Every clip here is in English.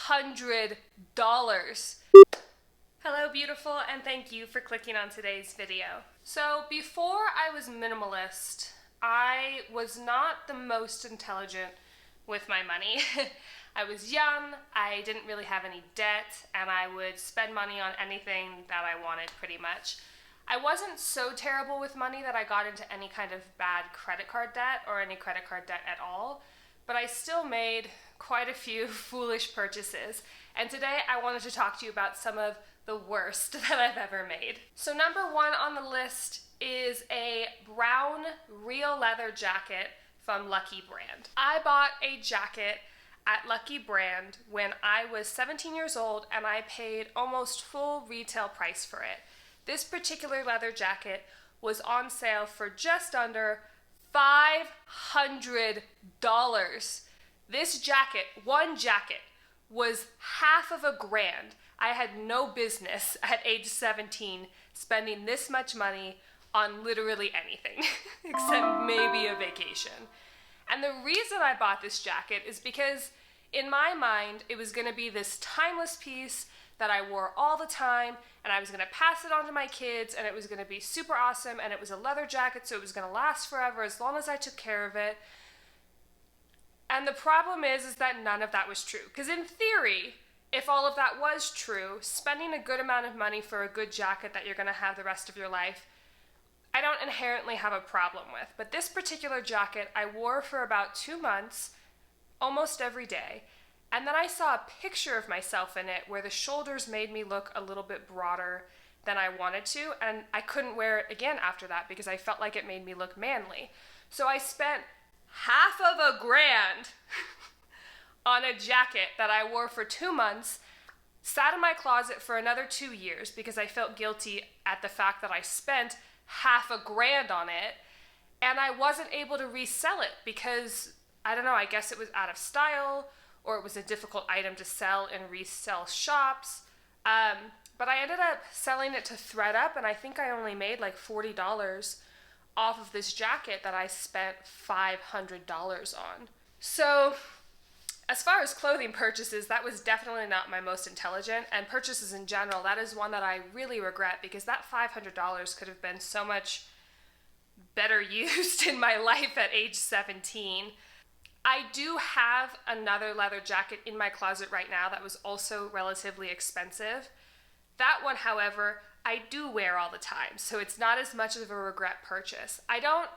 Hello beautiful, and thank you for clicking on today's video. So before I was minimalist, I was not the most intelligent with my money. I was young, I didn't really have any debt, and I would spend money on anything that I wanted pretty much. I wasn't so terrible with money that I got into any kind of bad credit card debt or any credit card debt at all, but I still made quite a few foolish purchases. And today I wanted to talk to you about some of the worst that I've ever made. So number one on the list is a brown real leather jacket from Lucky Brand. I bought a jacket at Lucky Brand when I was 17 years old, and I paid almost full retail price for it. This particular leather jacket was on sale for just under $500. This jacket, one jacket, was half of $1,000. I had no business at age 17 spending this much money on literally anything, except maybe a vacation. And the reason I bought this jacket is because in my mind, it was gonna be this timeless piece that I wore all the time, and I was gonna pass it on to my kids, and it was gonna be super awesome, and it was a leather jacket, so it was gonna last forever as long as I took care of it. And the problem is that none of that was true. Because in theory, if all of that was true, spending a good amount of money for a good jacket that you're gonna have the rest of your life, I don't inherently have a problem with. But this particular jacket I wore for about 2 months, almost every day. And then I saw a picture of myself in it where the shoulders made me look a little bit broader than I wanted to, and I couldn't wear it again after that because I felt like it made me look manly. So I spent half of $1,000 on a jacket that I wore for 2 months, sat in my closet for another 2 years because I felt guilty at the fact that I spent half $1,000 on it, and I wasn't able to resell it because, I don't know, I guess it was out of style, or it was a difficult item to sell in resale shops. But I ended up selling it to ThredUp, and I think I only made like $40 off of this jacket that I spent $500 on. So as far as clothing purchases, that was definitely not my most intelligent, and purchases in general, that is one that I really regret because that $500 could have been so much better used in my life at age 17. I do have another leather jacket in my closet right now that was also relatively expensive. That one, however, I do wear all the time, so it's not as much of a regret purchase. I don't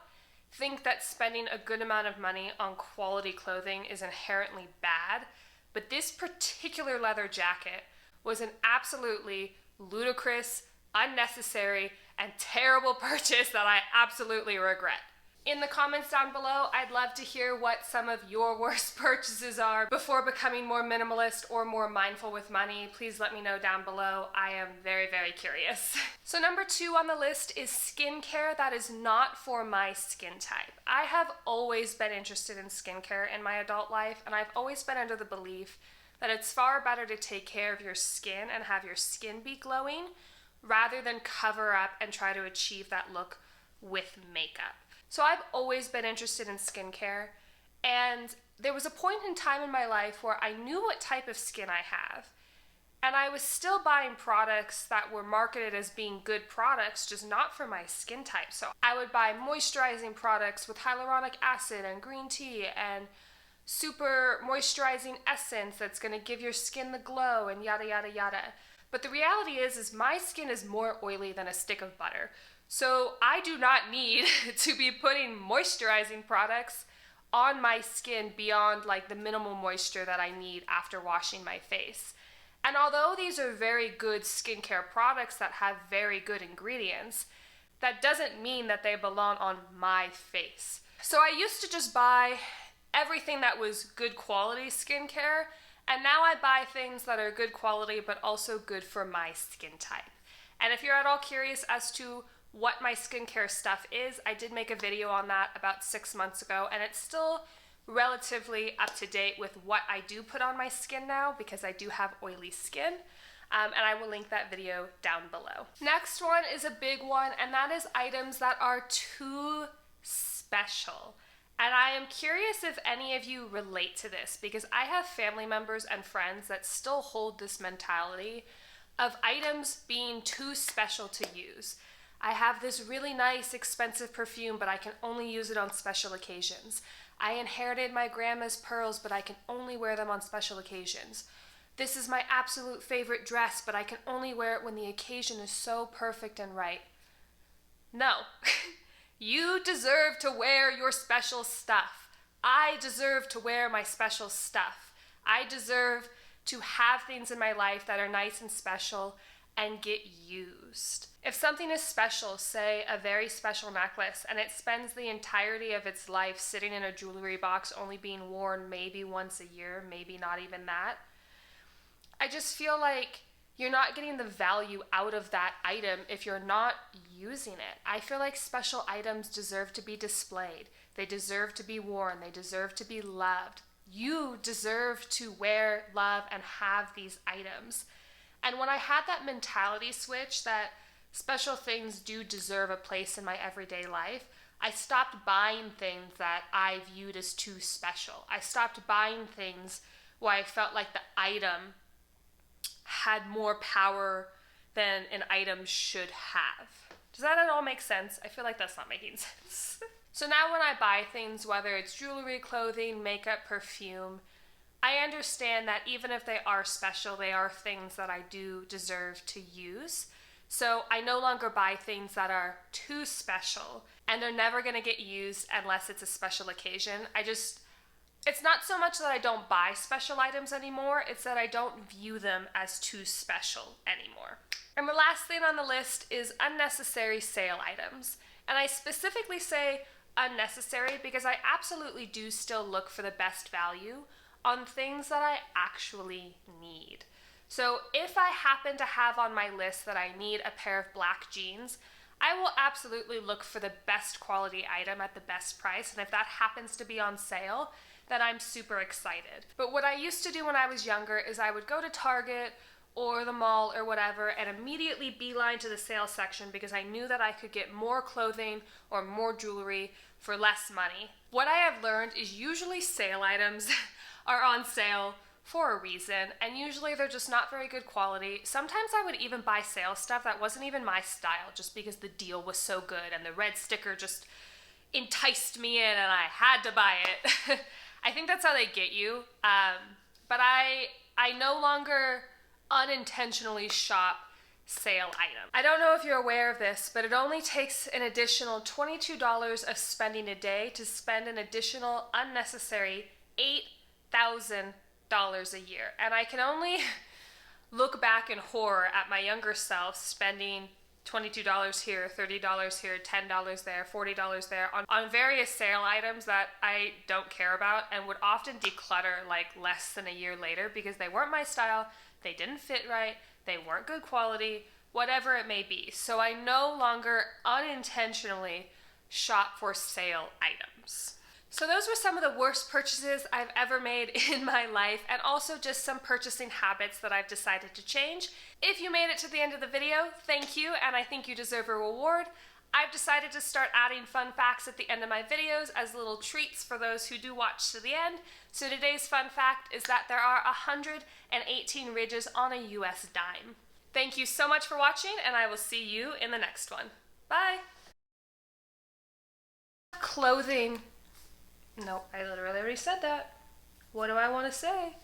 think that spending a good amount of money on quality clothing is inherently bad, but this particular leather jacket was an absolutely ludicrous, unnecessary, and terrible purchase that I absolutely regret. In the comments down below, I'd love to hear what some of your worst purchases are before becoming more minimalist or more mindful with money. Please let me know down below. I am very, very curious. So number 2 on the list is skincare that is not for my skin type. I have always been interested in skincare in my adult life, and I've always been under the belief that it's far better to take care of your skin and have your skin be glowing rather than cover up and try to achieve that look with makeup. So I've always been interested in skincare, and there was a point in time in my life where I knew what type of skin I have, and I was still buying products that were marketed as being good products, just not for my skin type. So I would buy moisturizing products with hyaluronic acid and green tea and super moisturizing essence that's gonna give your skin the glow and yada yada yada. But the reality is my skin is more oily than a stick of butter. So I do not need to be putting moisturizing products on my skin beyond like the minimal moisture that I need after washing my face. And although these are very good skincare products that have very good ingredients, that doesn't mean that they belong on my face. So I used to just buy everything that was good quality skincare, and now I buy things that are good quality but also good for my skin type. And if you're at all curious as to what my skincare stuff is, I did make a video on that about 6 months ago, and it's still relatively up to date with what I do put on my skin now because I do have oily skin, and I will link that video down below. Next one is a big one, and that is items that are too special. And I am curious if any of you relate to this, because I have family members and friends that still hold this mentality of items being too special to use. I have this really nice, expensive perfume, but I can only use it on special occasions. I inherited my grandma's pearls, but I can only wear them on special occasions. This is my absolute favorite dress, but I can only wear it when the occasion is so perfect and right. No. You deserve to wear your special stuff. I deserve to wear my special stuff. I deserve to have things in my life that are nice and special and get used. If something is special, say a very special necklace, and it spends the entirety of its life sitting in a jewelry box, only being worn maybe once a year, maybe not even that, I just feel like you're not getting the value out of that item if you're not using it. I feel like special items deserve to be displayed. They deserve to be worn. They deserve to be loved. You deserve to wear, love, and have these items. And when I had that mentality switch that special things do deserve a place in my everyday life, I stopped buying things that I viewed as too special. I stopped buying things where I felt like the item had more power than an item should have. Does that at all make sense? I feel like that's not making sense. So now when I buy things, whether it's jewelry, clothing, makeup, perfume, I understand that even if they are special, they are things that I do deserve to use. So I no longer buy things that are too special and they're never gonna get used unless it's a special occasion. It's not so much that I don't buy special items anymore, it's that I don't view them as too special anymore. And the last thing on the list is unnecessary sale items. And I specifically say unnecessary because I absolutely do still look for the best value on things that I actually need. So if I happen to have on my list that I need a pair of black jeans, I will absolutely look for the best quality item at the best price. And if that happens to be on sale, then I'm super excited. But what I used to do when I was younger is I would go to Target or the mall or whatever and immediately beeline to the sale section because I knew that I could get more clothing or more jewelry for less money. What I have learned is usually sale items are on sale for a reason, and usually they're just not very good quality. Sometimes I would even buy sale stuff that wasn't even my style just because the deal was so good and the red sticker just enticed me in and I had to buy it. I think that's how they get you. But I no longer unintentionally shop sale items. I don't know if you're aware of this, but it only takes an additional $22 of spending a day to spend an additional unnecessary $8,000 a year. And I can only look back in horror at my younger self spending $22 here, $30 here, $10 there, $40 there on various sale items that I don't care about and would often declutter like less than a year later because they weren't my style, they didn't fit right, they weren't good quality, whatever it may be. So I no longer unintentionally shop for sale items. So those were some of the worst purchases I've ever made in my life, and also just some purchasing habits that I've decided to change. If you made it to the end of the video, thank you, and I think you deserve a reward. I've decided to start adding fun facts at the end of my videos as little treats for those who do watch to the end. So today's fun fact is that there are 118 ridges on a US dime. Thank you so much for watching, and I will see you in the next one. Bye! Clothing. No, I literally already said that. What do I want to say?